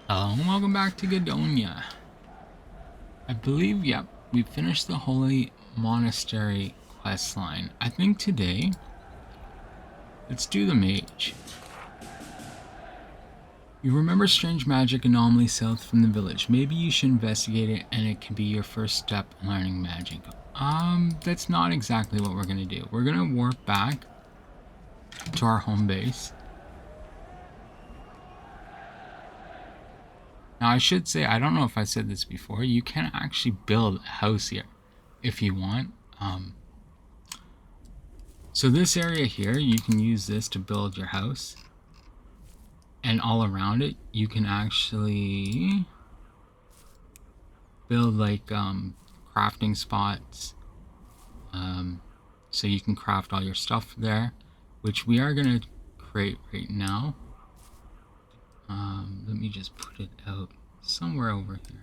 Hello and welcome back to Gedonia. I believe, yep, we finished the Holy Monastery questline. I think today, let's do the mage. You remember strange magic anomaly south from the village. Maybe you should investigate it and it can be your first step in learning magic. That's not exactly what we're gonna do. We're gonna warp back to our home base. Now I should say, I don't know if I said this before, you can actually build a house here if you want. So this area here, you can use this to build your house. And all around it, you can actually build like crafting spots. So you can craft all your stuff there, which we are going to create right now. Let me just put it out somewhere over here.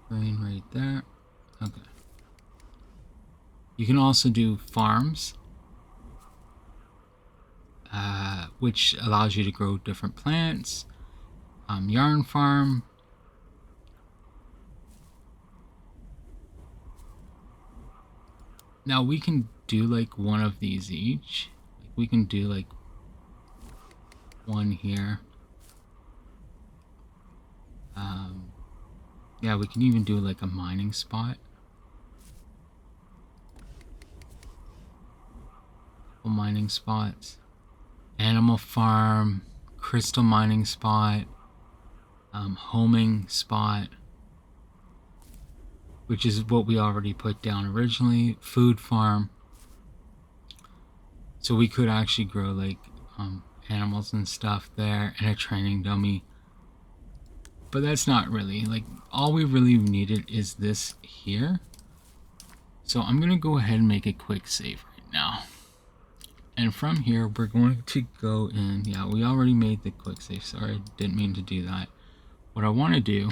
Screen right there. Okay. You can also do farms, which allows you to grow different plants. Yarn farm. Now we can do like one of these each. Like we can do like one here. Yeah, we can even do like a mining spot. Couple mining spots. Animal farm, crystal mining spot, homing spot, which is what we already put down originally. Food farm. So we could actually grow like animals and stuff there, and a training dummy. But that's not really, like, all we really needed is this here. So I'm going to go ahead and make a quick save right now. And from here, we're going to go in. Yeah, we already made the quick save. Sorry, I didn't mean to do that. What I want to do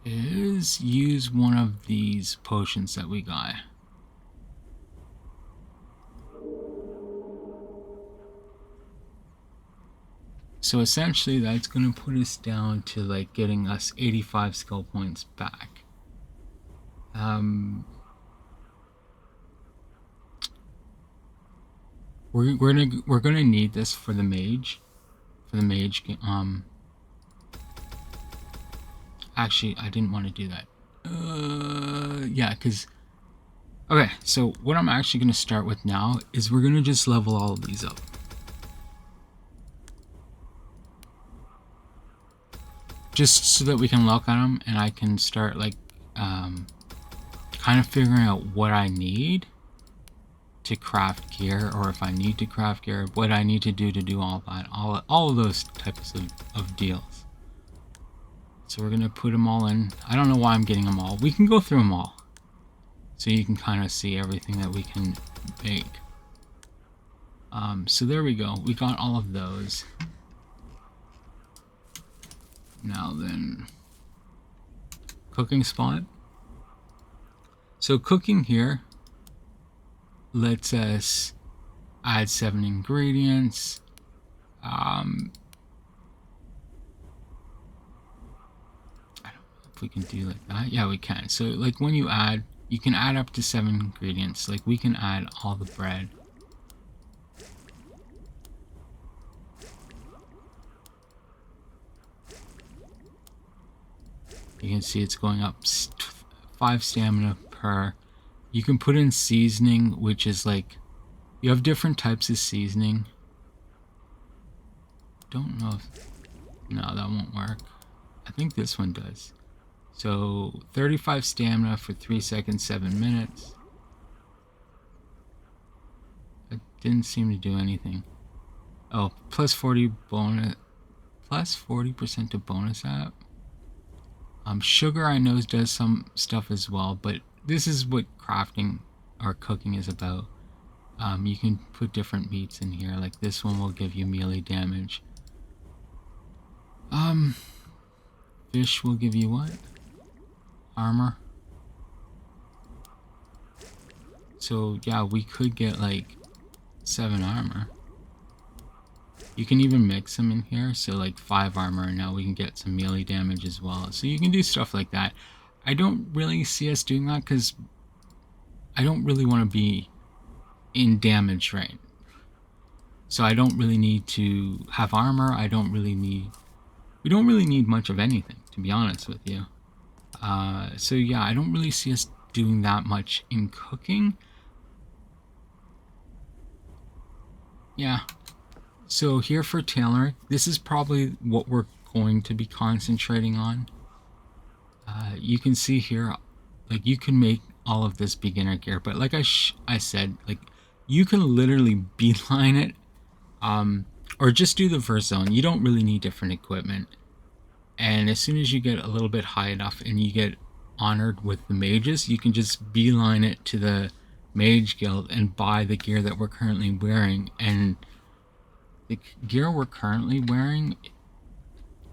is use one of these potions that we got. So essentially, that's going to put us down to like getting us 85 skill points back. We're gonna need this for the mage. Actually, I didn't want to do that. Yeah, because okay. So what I'm actually gonna start with now is we're gonna just level all of these up. Just so that we can look at them and I can start like kind of figuring out what I need to craft gear, or if I need to craft gear, what I need to do all that, all of those types of deals. So we're gonna put them all in. I don't know why I'm getting them all. We can go through them all, so you can kind of see everything that we can make. So there we go. We got all of those. Now then, cooking spot. So cooking here lets us add 7 ingredients. I don't know if we can do like that. Yeah, we can. So like when you add, you can add up to 7 ingredients. Like we can add all the bread. You can see it's going up 5 stamina per. You can put in seasoning, which is like, you have different types of seasoning. Don't know if, no, that won't work. I think this one does. So 35 stamina for 3 seconds, 7 minutes. It didn't seem to do anything. Oh, plus 40 bonus, plus 40% to bonus app. Sugar I know does some stuff as well, but this is what crafting or cooking is about. You can put different meats in here, like this one will give you melee damage. Fish will give you what? Armor. So yeah, we could get like 7 armor. You can even mix them in here, so like 5 armor, and now we can get some melee damage as well. So you can do stuff like that. I don't really see us doing that because I don't really want to be in damage range. So I don't really need to have armor. We don't really need much of anything, to be honest with you. So yeah, I don't really see us doing that much in cooking. Yeah. So here for tailoring, this is probably what we're going to be concentrating on. You can see here, like you can make all of this beginner gear, but like I said, like you can literally beeline it, or just do the first zone. You don't really need different equipment. And as soon as you get a little bit high enough and you get honored with the mages, you can just beeline it to the mage guild and buy the gear that we're currently wearing. And the gear we're currently wearing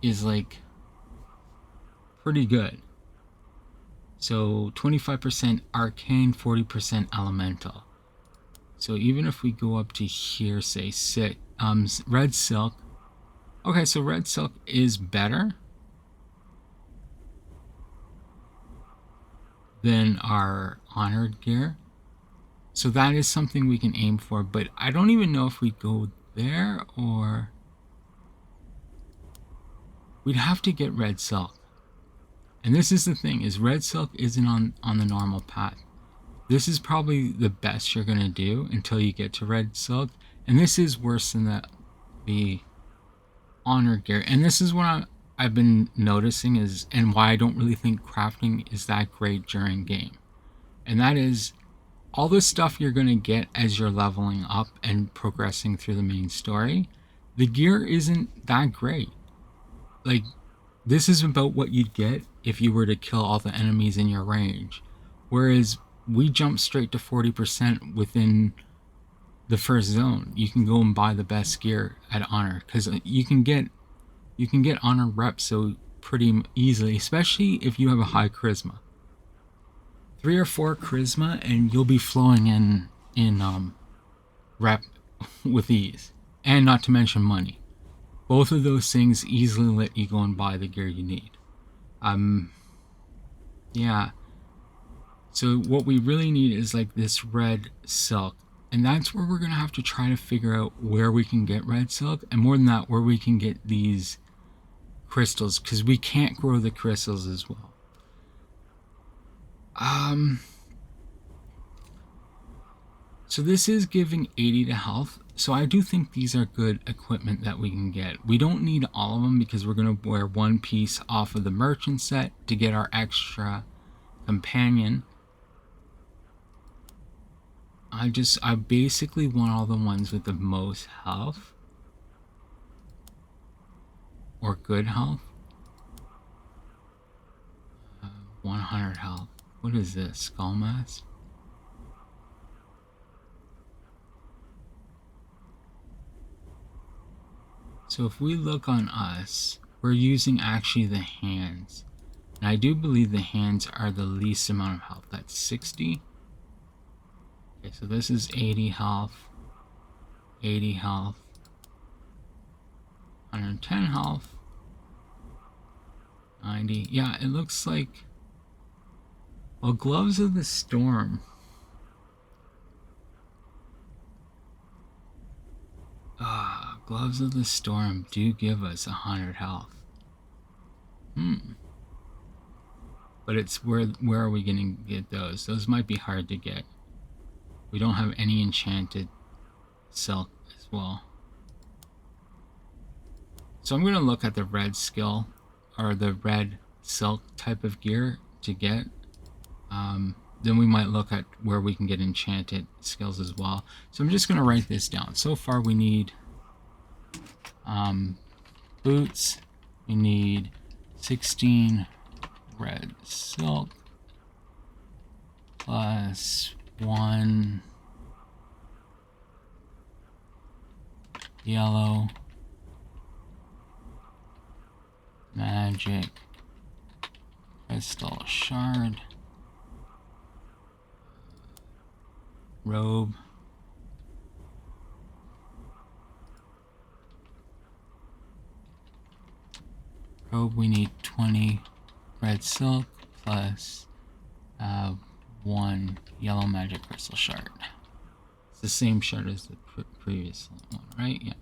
is like pretty good. So 25% arcane, 40% elemental. So even if we go up to here, say red silk. Okay, so red silk is better than our honored gear. So that is something we can aim for, but I don't even know if we go there or we'd have to get red silk. And this is the thing, is red silk isn't on the normal path. This is probably the best you're going to do until you get to red silk. And this is worse than the honor gear. And this is what I've been noticing is, and why I don't really think crafting is that great during game. And that is all the stuff you're going to get as you're leveling up and progressing through the main story. The gear isn't that great. Like, this is about what you'd get if you were to kill all the enemies in your range. Whereas we jump straight to 40% within the first zone. You can go and buy the best gear at honor because you can get honor reps so pretty easily, especially if you have a high charisma. 3 or 4 charisma and you'll be flowing in rep with ease, and not to mention money. Both of those things easily let you go and buy the gear you need. Yeah. So what we really need is like this red silk. And that's where we're going to have to try to figure out where we can get red silk. And more than that, where we can get these crystals. Because we can't grow the crystals as well. So this is giving 80 to health. So I do think these are good equipment that we can get. We don't need all of them because we're going to wear one piece off of the merchant set to get our extra companion. I basically want all the ones with the most health. Or good health. 100 health. What is this? Skull mask? So if we look on us, we're using actually the hands. And I do believe the hands are the least amount of health. That's 60. Okay, so this is 80 health. 80 health. 110 health. 90. Yeah, it looks like... Well, Gloves of the Storm. Gloves of the Storm do give us 100 health. But it's where are we going to get those? Those might be hard to get. We don't have any enchanted silk as well. So I'm going to look at the red skill, or the red silk type of gear to get. Then we might look at where we can get enchanted skills as well. So I'm just going to write this down. So far we need boots. We need 16 red silk plus 1 yellow magic crystal shard. robe. Robe, we need 20 red silk plus 1 yellow magic crystal shard. It's the same shard as the previous one, right? Yeah.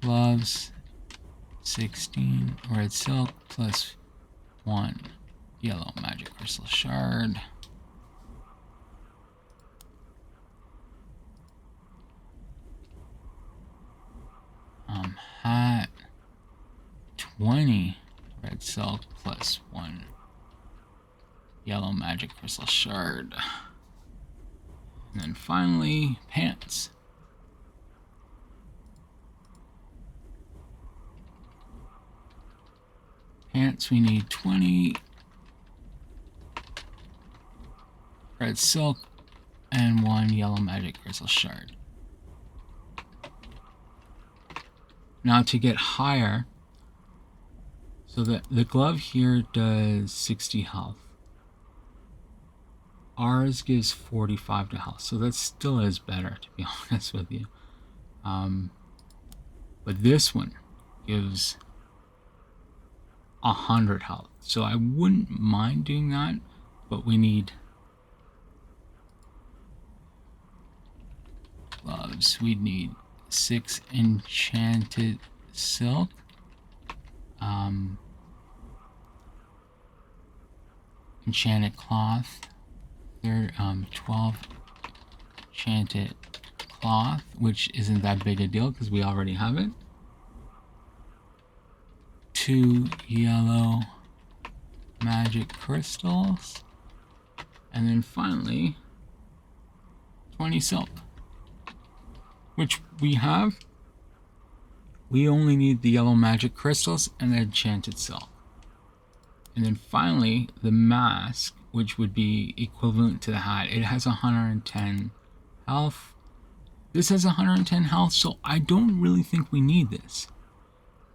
Gloves, 16 red silk plus 1 yellow magic crystal shard. Hat, 20 red silk plus 1 yellow magic crystal shard. And then finally, pants. Pants, we need 20 red silk and 1 yellow magic crystal shard. Now to get higher, so the glove here does 60 health. Ours gives 45 to health, so that still is better, to be honest with you. But this one gives 100 health, so I wouldn't mind doing that, but we need gloves. We need 6 enchanted silk, 'enchanted cloth, 12 enchanted cloth, which isn't that big a deal because we already have it. 2 yellow magic crystals, and then finally 20 silk, which we have. We only need the yellow magic crystals and the enchanted silk. And then finally the mask, which would be equivalent to the hat. It has 110 health. This has 110 health, so I don't really think we need this,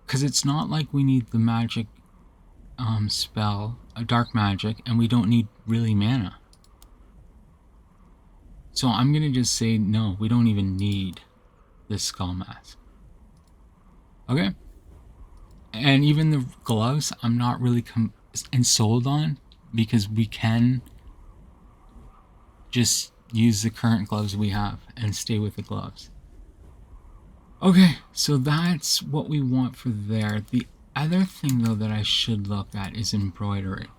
because it's not like we need the magic spell, a dark magic, and we don't need really mana. So I'm gonna just say no, we don't even need this skull mask. Okay, and even the gloves I'm not really sold on, because we can just use the current gloves we have and stay with the gloves. Okay, so that's what we want for there. The other thing though that I should look at is embroidery.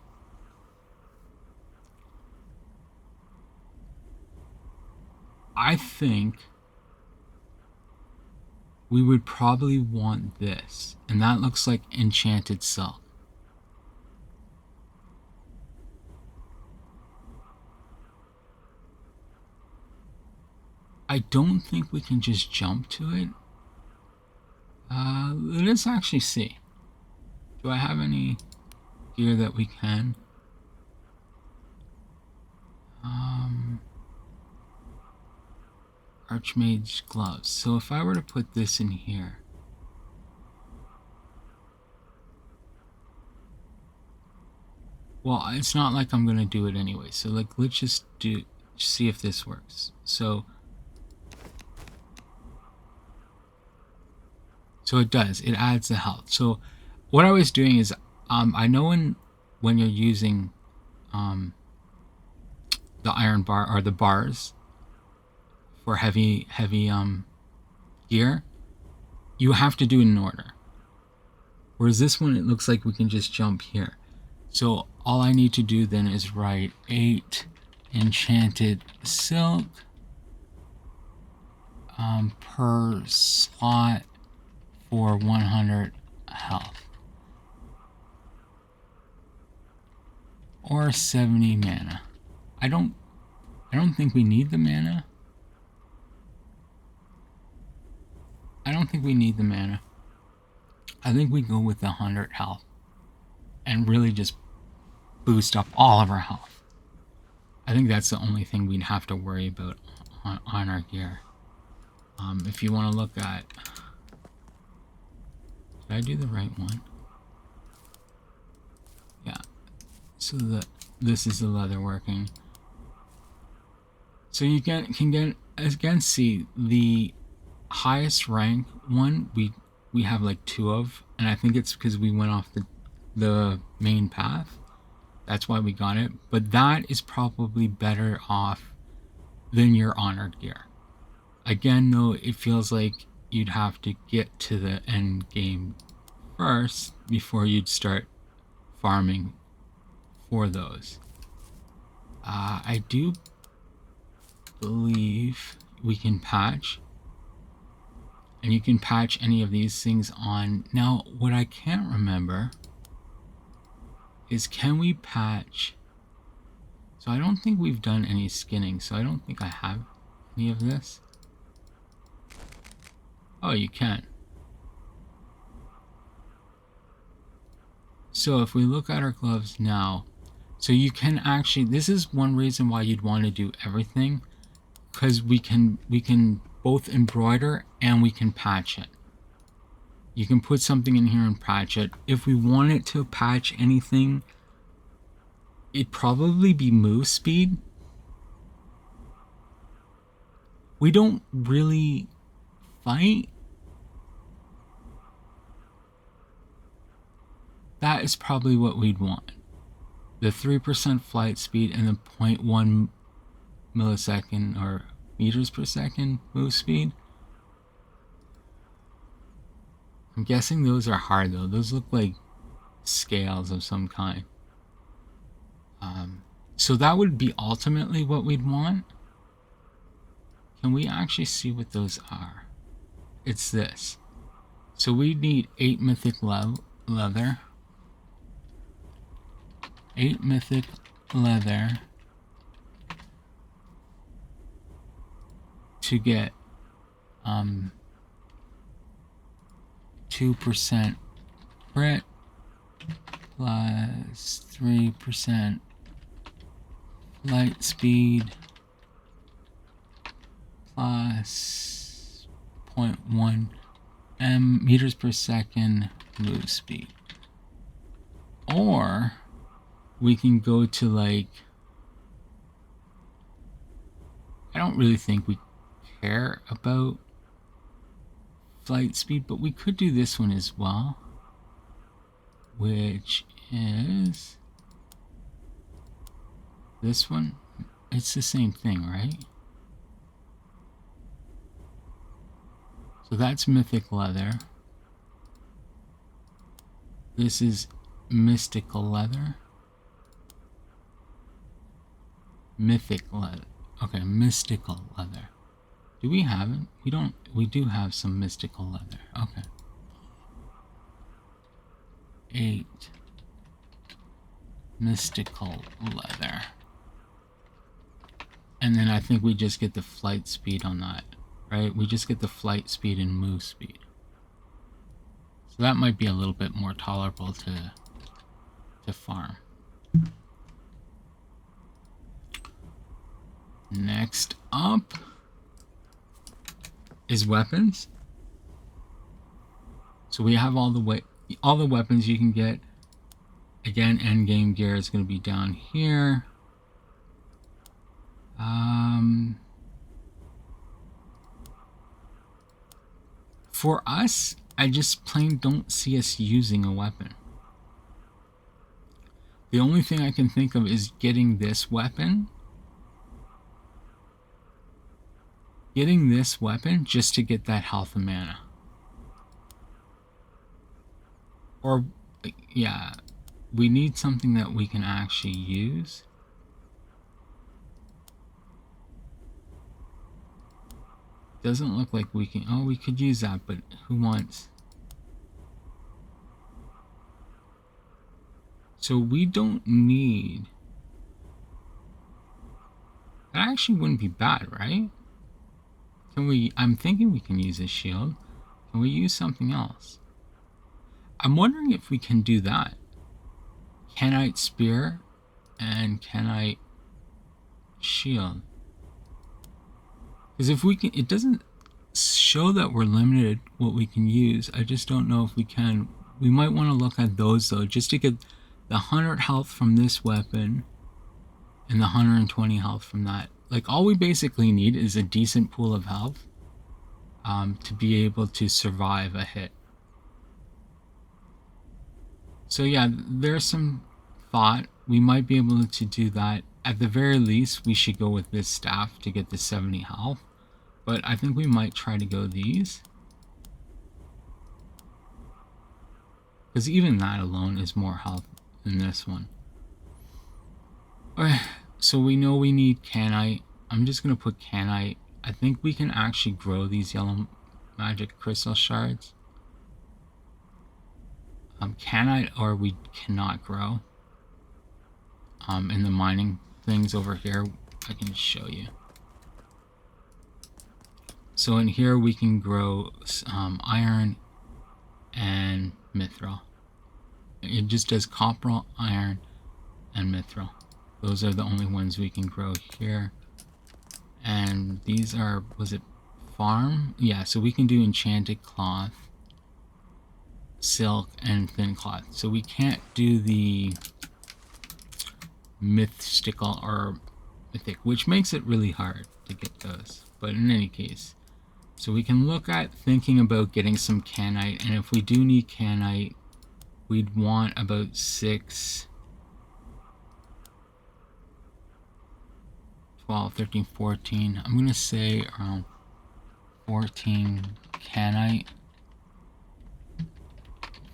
I think we would probably want this, and that looks like enchanted silk. I don't think we can just jump to it. Let's actually see. Do I have any gear that we can? Archmage gloves. So if I were to put this in here, well, it's not like I'm gonna do it anyway. So like, let's just see if this works. So it does. It adds the health. So what I was doing is, I know when you're using the iron bar or the bars for heavy gear, you have to do it in order. Whereas this one, it looks like we can just jump here. So all I need to do then is write 8 enchanted silk per slot for 100 health, or 70 mana. I don't think we need the mana. I don't think we need the mana. I think we go with the 100 health and really just boost up all of our health. I think that's the only thing we'd have to worry about on our gear. If you want to look at... Did I do the right one? Yeah. So this is the leather working. So you can get, again, see the highest rank one we have like 2 of, and I think it's because we went off the main path. That's why we got it. But that is probably better off than your honored gear. Again, though, it feels like you'd have to get to the end game first before you'd start farming for those. I do believe we can patch, and you can patch any of these things on. Now, what I can't remember is, can we patch? So I don't think we've done any skinning, so I don't think I have any of this. Oh, you can. So if we look at our gloves now, so you can actually, this is one reason why you'd want to do everything, because we can both embroider and we can patch it. You can put something in here and patch it. If we wanted to patch anything, it'd probably be move speed. We don't really fight. That is probably what we'd want. The 3% flight speed and the 0.1 millisecond or meters per second move speed. I'm guessing those are hard though. Those look like scales of some kind. So that would be ultimately what we'd want. Can we actually see what those are? It's this. So we need 8 mythic leather. 8 mythic leather to get 2% crit plus 3% light speed plus 0.1 meters per second move speed. Or we can go to like, I don't really think we care about flight speed, but we could do this one as well, which is this one. It's the same thing, right? So that's mythic leather. This is mystical leather. Mythic leather. Okay, mystical leather. Do we have it? We don't. We do have some mystical leather. Okay. 8 mystical leather. And then I think we just get the flight speed on that, right? We just get the flight speed and move speed. So that might be a little bit more tolerable to farm. Next up is weapons. So we have all the weapons you can get. Again, end game gear is going to be down here. For us, I just plain don't see us using a weapon. The only thing I can think of is getting this weapon. Getting this weapon just to get that health and mana. Or, yeah, we need something that we can actually use. Doesn't look like we can. Oh, we could use that, but who wants? So we don't need. That actually wouldn't be bad, right? Can we? I'm thinking we can use a shield. Can we use something else? I'm wondering if we can do that. Canite spear and canite shield. Because if we can, it doesn't show that we're limited what we can use. I just don't know if we can. We might want to look at those though, just to get the 100 health from this weapon and the 120 health from that. Like, all we basically need is a decent pool of health to be able to survive a hit. So yeah, there's some thought. We might be able to do that. At the very least, we should go with this staff to get the 70 health. But I think we might try to go these. Because even that alone is more health than this one. Okay, so we know we need canite. I'm just going to put canite. I think we can actually grow these yellow magic crystal shards. Canite, or we cannot grow. In the mining things over here, I can show you. So in here we can grow iron and mithril. It just does copper, iron, and mithril. Those are the only ones we can grow here. And these are, was it farm? Yeah, so we can do enchanted cloth, silk, and thin cloth. So we can't do the mystical or mythic, which makes it really hard to get those. But in any case, so we can look at thinking about getting some canite, and if we do need canite, we'd want about 6, 12, 13, 14. I'm going to say around 14 canite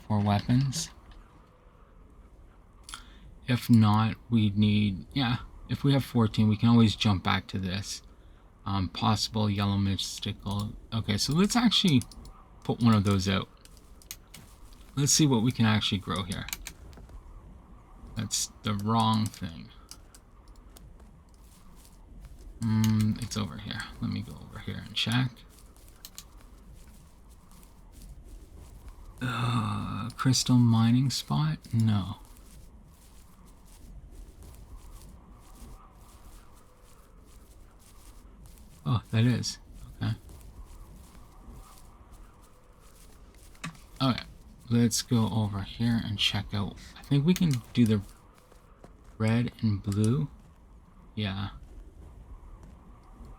for weapons. If not, we'd need, yeah, if we have 14, we can always jump back to this. Possible yellow mystical. Okay, so let's actually put one of those out. Let's see what we can actually grow here. That's the wrong thing. It's over here. Let me go over here and check. Crystal mining spot? No. Oh, that is. Okay. Okay. Let's go over here and check out. I think we can do the red and blue. Yeah.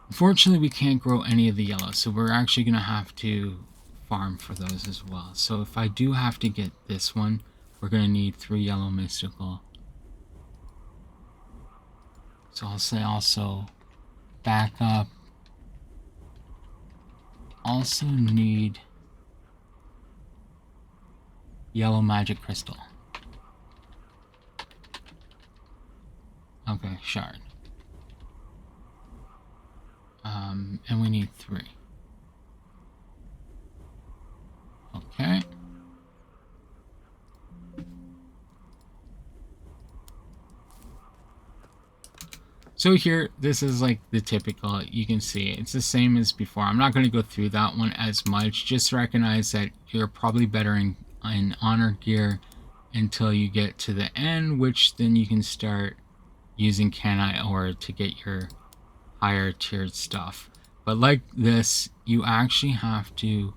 Unfortunately, we can't grow any of the yellow, so we're actually going to have to farm for those as well. So if I do have to get this one, we're going to need 3 yellow mystical. So I'll say also back up. Also need yellow magic crystal. Okay, shard. And we need 3. Okay. So here, this is like the typical, you can see it's the same as before. I'm not going to go through that one as much. Just recognize that you're probably better in honor gear until you get to the end, which then you can start using canite ore to get your higher tiered stuff. But like this, you actually have to,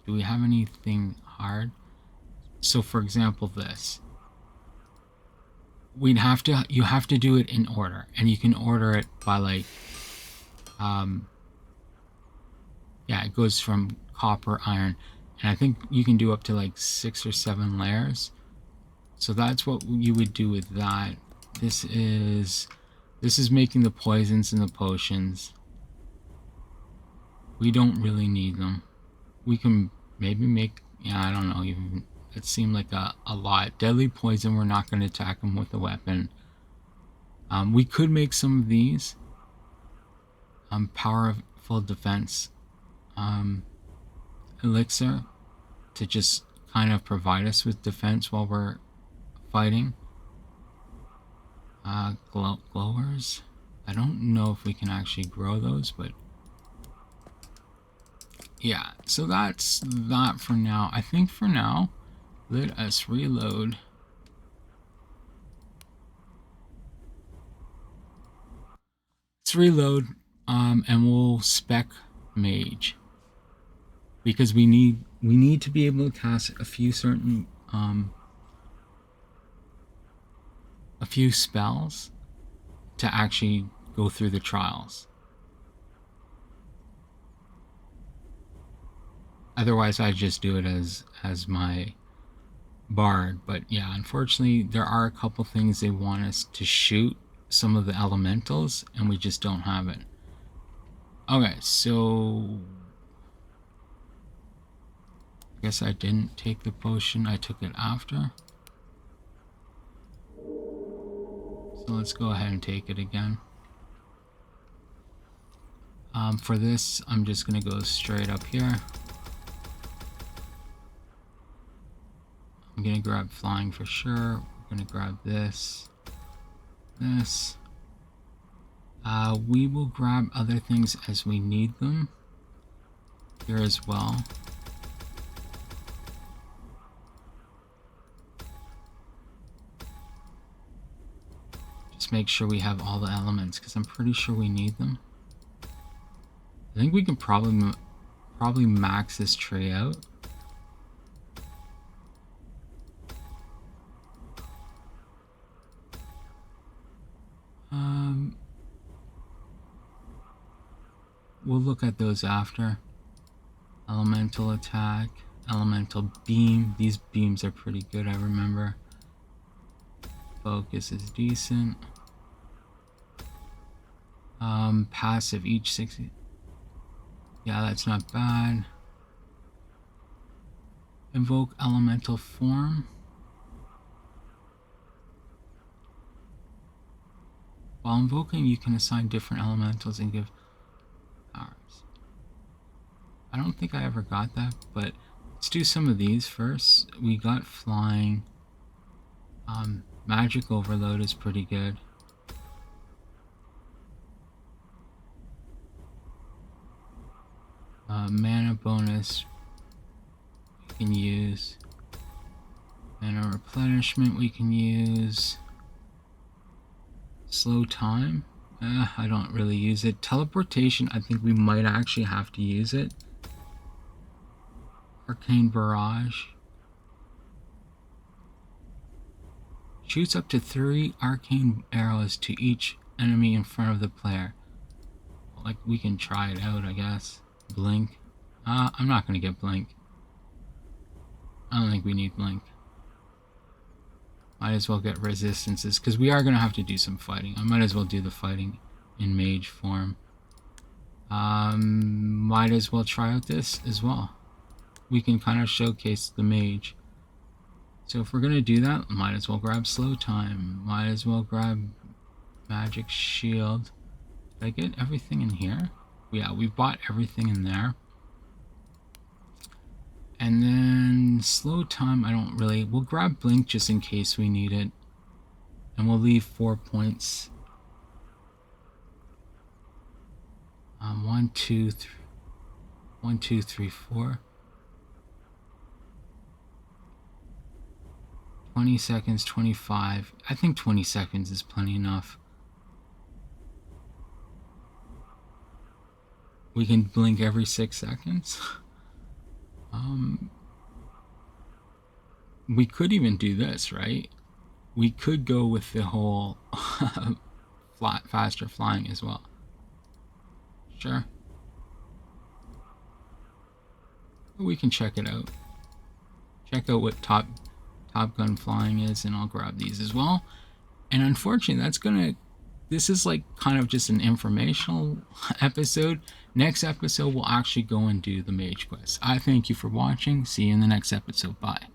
do we have anything hard? So for example, this. You have to do it in order, and you can order it by like, yeah, it goes from copper, iron, and I think you can do up to like 6 or 7 layers. So that's what you would do with that. This is making the poisons and the potions. We don't really need them. We can maybe make, yeah, I don't know, even it seemed like a lot. Deadly poison, we're not going to attack them with a weapon. We could make some of these. Powerful defense elixir to just kind of provide us with defense while we're fighting. Glowers. I don't know if we can actually grow those, but yeah, so that's that for now. I think for now, let us reload. Let's reload, and we'll spec mage, because we need to be able to cast a few certain few spells to actually go through the trials. Otherwise, I just do it as my bard. But yeah, unfortunately, there are a couple things they want us to shoot some of the elementals, and we just don't have it. Okay, so I guess I didn't take the potion. I took it after. So let's go ahead and take it again. For this, I'm just going to go straight up here. I'm going to grab flying for sure. We're going to grab this. We will grab other things as we need them here as well. Just make sure we have all the elements, because I'm pretty sure we need them. I think we can probably max this tree out. We'll look at those after. Elemental attack, elemental beam. These beams are pretty good, I remember. Focus is decent. Passive each 60. Yeah, that's not bad. Invoke elemental form. While invoking, you can assign different elementals and give powers. I don't think I ever got that, but let's do some of these first. We got flying. Magic overload is pretty good. Mana bonus we can use. Mana replenishment we can use. Slow time. I don't really use it. Teleportation, I think we might actually have to use it. Arcane barrage. Shoots up to 3 arcane arrows to each enemy in front of the player. Like, we can try it out, I guess. Blink. I'm not going to get blink. I don't think we need blink. Might as well get resistances, because we are going to have to do some fighting. I might as well do the fighting in mage form. Might as well try out this as well. We can kind of showcase the mage. So if we're going to do that, might as well grab slow time. Might as well grab magic shield. Did I get everything in here? Yeah, we bought everything in there. And then slow time, I don't really... We'll grab blink just in case we need it. And we'll leave 4 points. 1, 2, 3... 1, 2, 3, 4. 20 seconds, 25. I think 20 seconds is plenty enough. We can blink every 6 seconds. We could even do this, right? We could go with the whole faster flying as well. Sure. We can check it out. Check out what Top Gun flying is, and I'll grab these as well. And unfortunately, this is like kind of just an informational episode. Next episode, we'll actually go and do the mage quest. I thank you for watching. See you in the next episode. Bye.